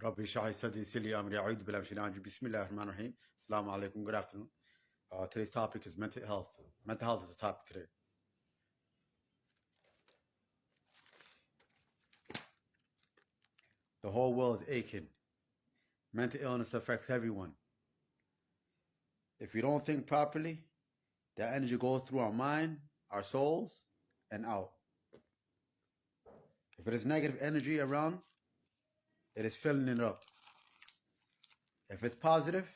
ربي اشرح لي صدري يسر لي امري اعوذ بالله من الشيطان الرجيم بسم الله الرحمن الرحيم. Assalamu alaikum. Good afternoon. Today's topic is mental health. Mental health is the topic today. The whole world is aching. Mental illness affects everyone. If we don't think properly, that energy goes through our mind, our souls, and out. If it is negative energy around, it is filling it up. If it's positive,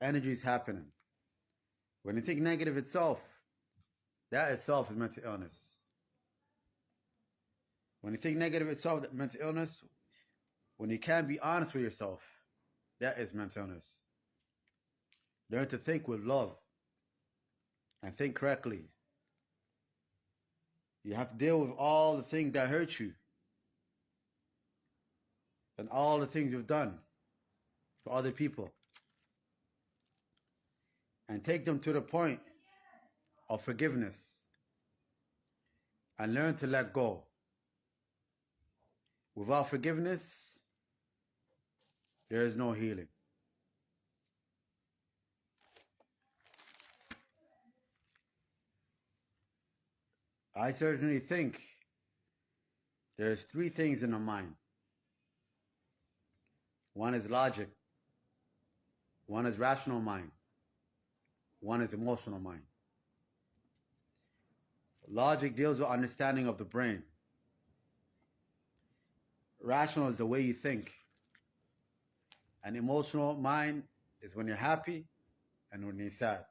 energy is happening. When you think negative itself, that itself is mental illness. When you think negative itself, that mental illness. When you can't be honest with yourself, that is mental illness. Learn to think with love and think correctly. You have to deal with all the things that hurt you and all the things you've done for other people, and take them to the point of forgiveness and learn to let go. Without forgiveness, there is no healing. I certainly think there's three things in the mind. One is logic, one is rational mind, one is emotional mind. Logic deals with understanding of the brain. Rational is the way you think. And emotional mind is when you're happy and when you're sad.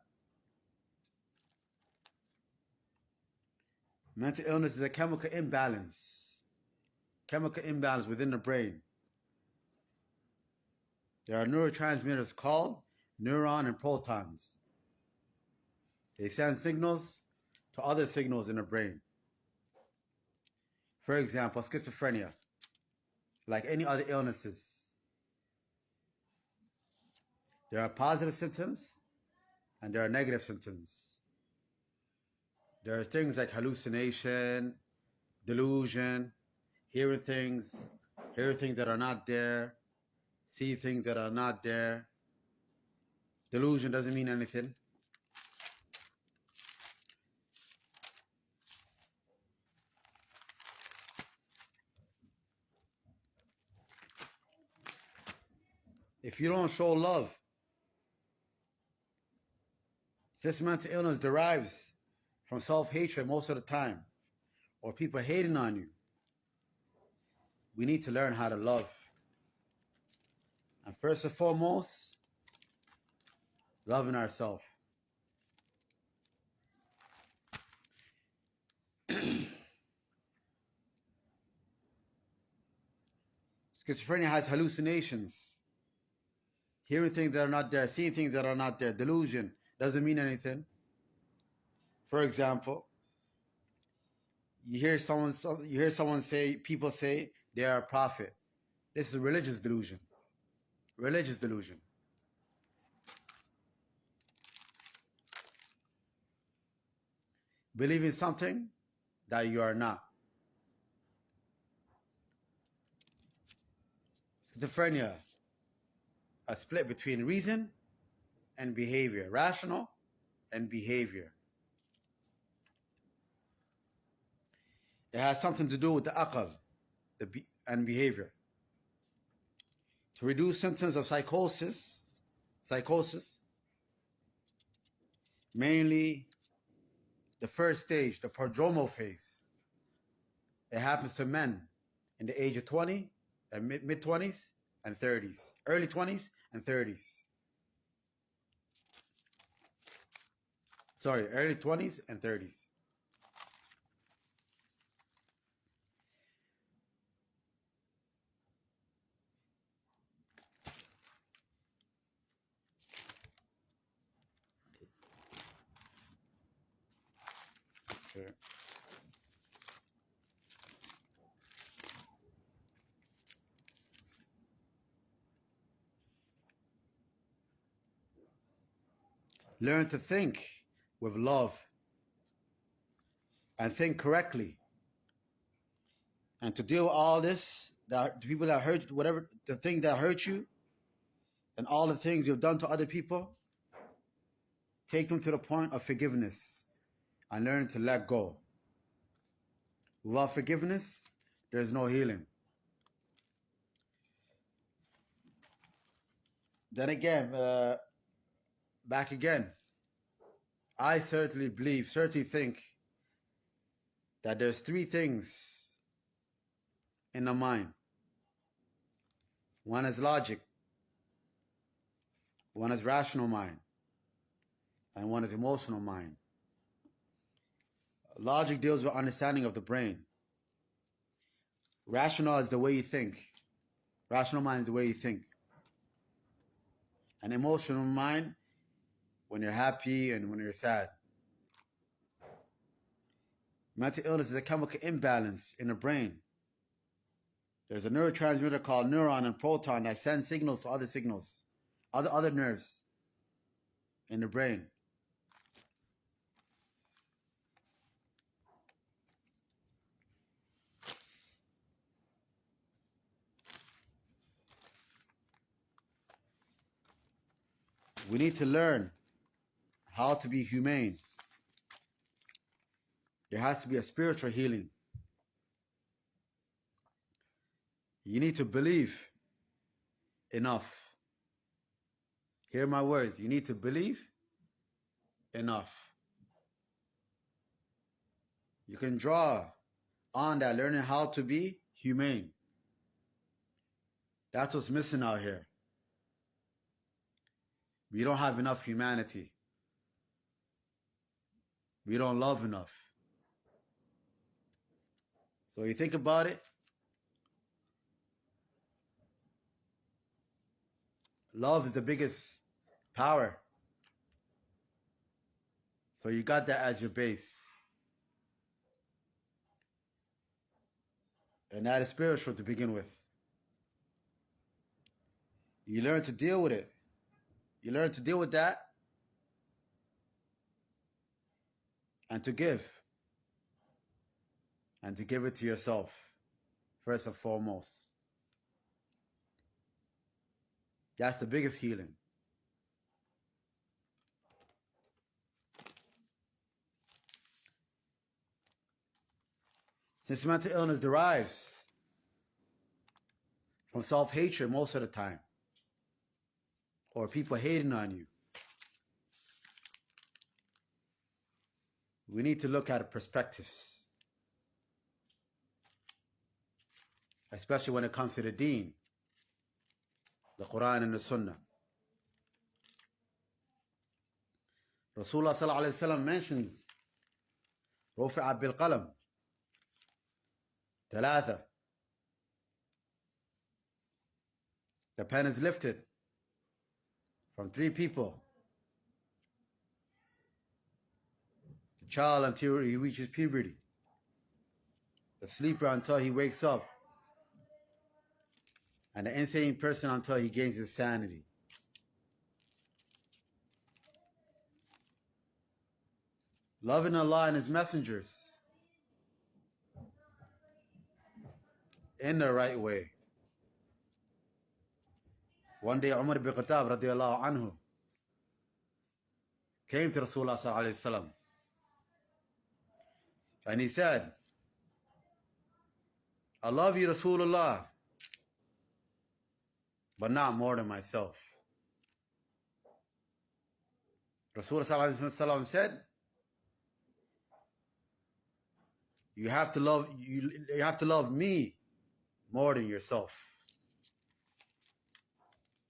Mental illness is a chemical imbalance within the brain. There are neurotransmitters called neuron and protons. They send signals to other signals in the brain. For example, schizophrenia, like any other illnesses, there are positive symptoms and there are negative symptoms. There are things like hallucination, delusion, hearing things that are not there, see things that are not there. Delusion doesn't mean anything. If you don't show love, this mental illness derives from self-hatred most of the time, or people hating on you. We need to learn how to love. And first and foremost, loving ourselves. Schizophrenia has hallucinations, hearing things that are not there, seeing things that are not there. Delusion doesn't mean anything. For example, you hear someone say, people say they are a prophet. This is a religious delusion. Religious delusion. Believing something that you are not. Schizophrenia, a split between reason and behavior, rational and behavior. It has something to do with the aql and behavior. To reduce symptoms of psychosis, mainly the first stage, the prodromal phase. It happens to men in the age of 20 and mid-20s and 30s, early 20s and 30s. Sorry, early 20s and 30s. Okay. Learn to think with love and think correctly. And to deal with all this, the people that hurt, whatever, the thing that hurt you, and all the things you've done to other people, take them to the point of forgiveness and learn to let go. Without forgiveness, there's no healing. Then again, back again, I certainly think that there's three things in the mind. One is logic, one is rational mind, and one is emotional mind. Logic deals with understanding of the brain. Rational is the way you think. Rational mind is the way you think. An emotional mind, when you're happy and when you're sad. Mental illness is a chemical imbalance in the brain. There's a neurotransmitter called neuron and proton that sends signals to other signals, other nerves in the brain. We need to learn how to be humane. There has to be a spiritual healing. You need to believe enough. Hear my words. You need to believe enough. You can draw on that, learning how to be humane. That's what's missing out here. We don't have enough humanity. We don't love enough. So you think about it. Love is the biggest power. So you got that as your base. And that is spiritual to begin with. You learn to deal with it. You learn to deal with that and to give. And to give it to yourself, first and foremost. That's the biggest healing. Since mental illness derives from self-hatred most of the time, or people hating on you, we need to look at perspectives, especially when it comes to the deen, the Quran and the Sunnah. Rasulullah sallallahu alayhi wa sallam mentions رفع بالقلم ثلاثة. The pen is lifted from three people. The child until he reaches puberty. The sleeper until he wakes up. And the insane person until he gains his sanity. Loving Allah and His messengers in the right way. One day Umar ibn Khattab radiallahu anhu came to Rasulullah sallallahu alayhi wa sallam and he said, I love you, Rasulullah, but not more than myself. Rasulullah sallallahu alayhi wa sallam said, you have to love me more than yourself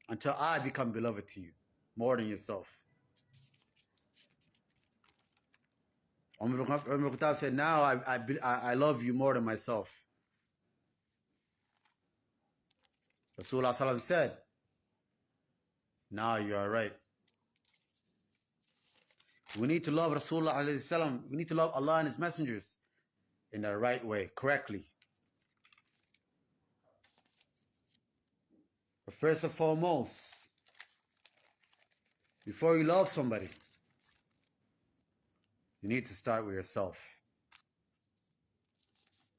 until I become beloved to you more than yourself. Umar ibn Khattab said, now I love you more than myself. Rasulullah sallallahu alaihi wasallam said, now you are right. We need to love Rasulullah alayhi salam. We need to love Allah and His messengers in the right way, correctly. But first and foremost, before you love somebody, you need to start with yourself.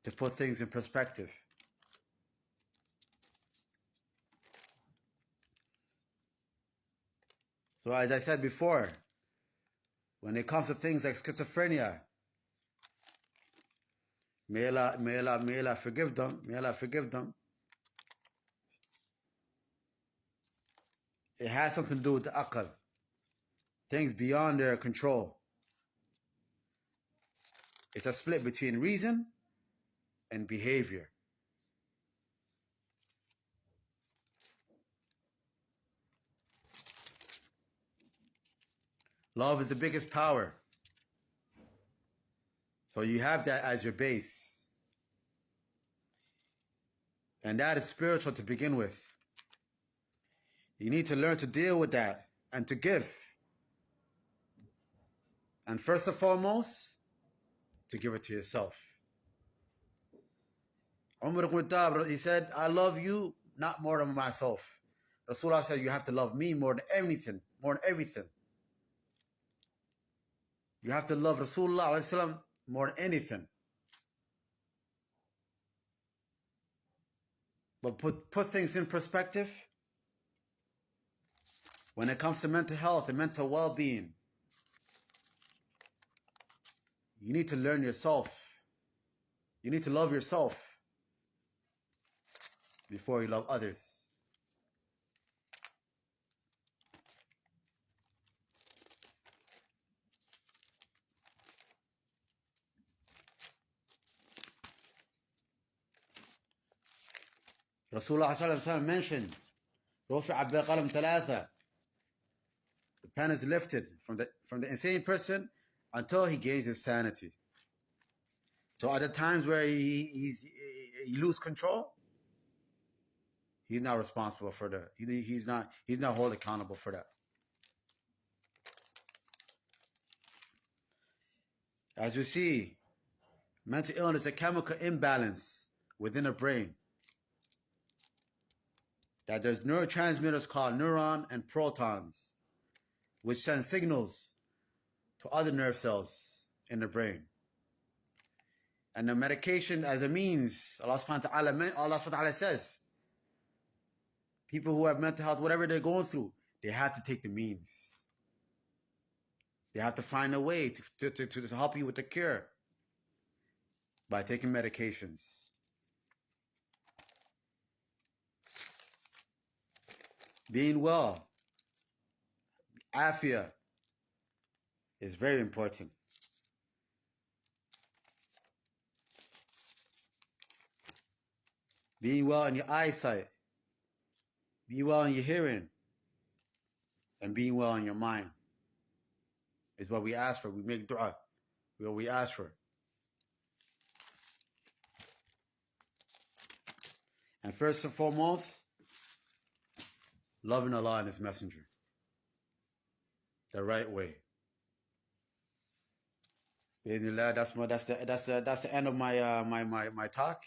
to put things in perspective. So as I said before, when it comes to things like schizophrenia, may Allah forgive them. May Allah forgive them. It has something to do with the aql, things beyond their control. It's a split between reason and behavior. Love is the biggest power. So you have that as your base. And that is spiritual to begin with. You need to learn to deal with that and to give. And first and foremost, to give it to yourself. Umar ibn Khattab, he said, I love you not more than myself. Rasulullah said, you have to love me more than anything, more than everything. You have to love Rasulullah alayhi salam more than anything. But put things in perspective. When it comes to mental health and mental well-being, you need to learn yourself. You need to love yourself before you love others. Rasulullah sallallahu alaihi wasallam mentioned, رُفِعَ بِالْقَلَمِ ثَلَاثَةً. The pen is lifted from the insane person until he gains his sanity. So at the times where he loses control, he's not responsible for that. He's not held accountable for that. As we see, mental illness is a chemical imbalance within the brain. That there's neurotransmitters called neuron and protons, which send signals to other nerve cells in the brain. And the medication as a means, Allah subhanahu wa ta'ala says, people who have mental health, whatever they're going through, they have to take the means. They have to find a way to help you with the cure by taking medications. Being well, afia, is very important. Being well in your eyesight, being well in your hearing, and being well in your mind is what we ask for. We make dua. What we ask for. And first and foremost, loving Allah and His Messenger the right way. That's the end of my my talk.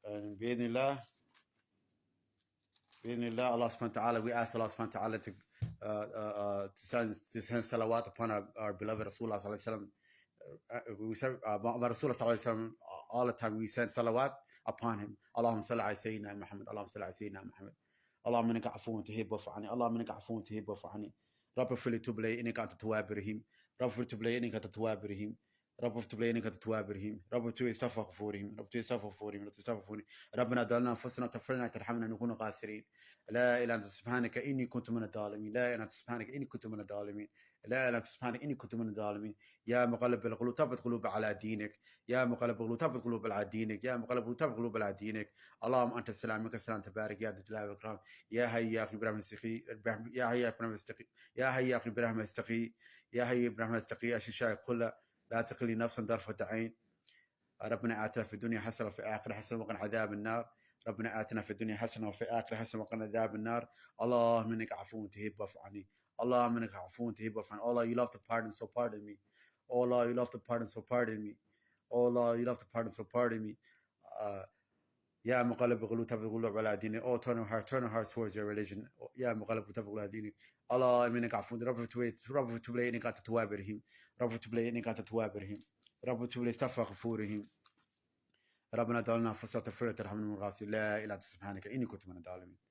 And Allah subhanahu wa ta'ala, we ask Allah subhanahu wa ta'ala to send salawat upon our beloved Rasulullah sallallahu alaihi wasallam. We said about Rasulullah sallallahu alaihi wasallam all the time. We send salawat upon him. Allahumma salli ala sayyidina Muhammad. Allahumma salli ala sayyidina Muhammad. اللهم انك عفو تحب واعف عني اللهم انك عفو تحب واعف عني رب اغفر لي تب لي انك انت التواب الرحيم رب اغفر تب لي انك انت التواب الرحيم رب اغفر تب لي انك انت التواب الرحيم رب اغفر لي استغفر غفورهم رب استغفر غفورهم رب استغفر غفورهم ربنا ضلنا انفسنا تغفرنا ترحمنا نكون خاسرين لا اله الا انت سبحانك اني كنت من الظالمين لا اله الا انت سبحانك اني كنت من الظالمين لا اله الا انت سبحانك اني كنت من الظالمين يا مقلب القلوب ثبت قلوب على دينك يا مقلب القلوب ثبت قلوب على دينك يا مقلب القلوب ثبت قلوب على دينك اللهم انت السلام منك السلام تبارك يا ذا الجلال والاكرام يا حي يا اخي ابراهيم استقي يا حي يا ابراهيم استقي يا حي يا اخي ابراهيم استقي يا حي ابراهيم استقي الشيشاء كلها لا تقلي نفسا طرفة عين ربنا آتنا في الدنيا حسنة وفي الآخرة حسنة وقنا عذاب النار ربنا آتنا في الدنيا حسنة وفي الآخرة حسنة وقنا عذاب النار اللهم إنك عفو تحب واعف عني اللهم إنك عفو تحب واعف عني. Oh Allah, you love to pardon, so pardon me. Oh Allah, you love to pardon, so pardon me. Oh Allah, you love to pardon, so pardon me. يا مقلب القلوب ثبت قلوب على دينك. Oh, turn our hearts towards your religion. يا مقلب القلوب ثبت قلوب على دينك. اللهم إنك عفو رب تب لي إنك أنت التواب الرحيم رب تب لي إنك أنت التواب الرحيم رب تب لي استغفر غفورهم ربنا ظلمنا انفسنا تغفر لنا ترحمنا من الغاسلين لا اله الا انت سبحانك اني كنت من الظالمين.